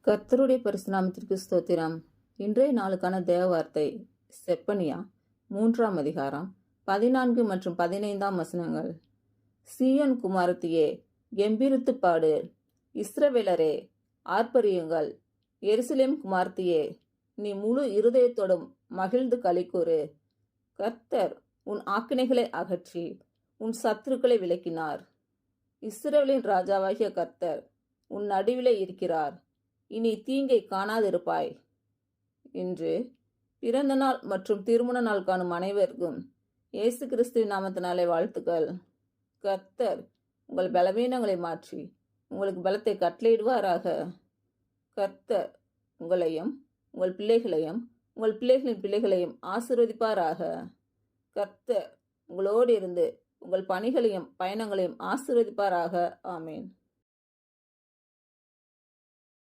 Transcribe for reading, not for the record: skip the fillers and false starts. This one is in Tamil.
கர்த்தருடைய பரிசுநாமத்திற்கு ஸ்தோத்திரம். இன்றைய நாளுக்கான தேவ வார்த்தை செப்பனியா 3ஆம் அதிகாரம் 14 மற்றும் 15ஆம் வசனங்கள். சீயோன் குமாரத்தியே, கெம்பீரித்து பாடு. இஸ்ரவேலரே, ஆர்ப்பரியுங்கள். எருசலேம் குமாரத்தியே, நீ முழு இருதயத்தோடும் மகிழ்ந்து களிக்கூறு. கர்த்தர் உன் ஆக்கினைகளை அகற்றி உன் சத்துருக்களை விலக்கினார். இஸ்ரவேலின் ராஜாவாகிய கர்த்தர் உன் நடுவிலே இருக்கிறார். இனி தீங்கை காணாதிருப்பாய். இன்று பிறந்த நாள் மற்றும் திருமண நாள் காணும் அனைவருக்கும் இயேசு கிறிஸ்துவின் நாமத்தினாலே வாழ்த்துக்கள். கர்த்தர் உங்கள் பலவீனங்களை மாற்றி உங்களுக்கு பலத்தை கட்டளையிடுவாராக. கர்த்தர் உங்களையும் உங்கள் பிள்ளைகளையும் உங்கள் பிள்ளைகளின் பிள்ளைகளையும் ஆசீர்வதிப்பாராக. கர்த்தர் உங்களோடு இருந்து உங்கள் பணிகளையும் பயணங்களையும் ஆசீர்வதிப்பாராக. ஆமேன்.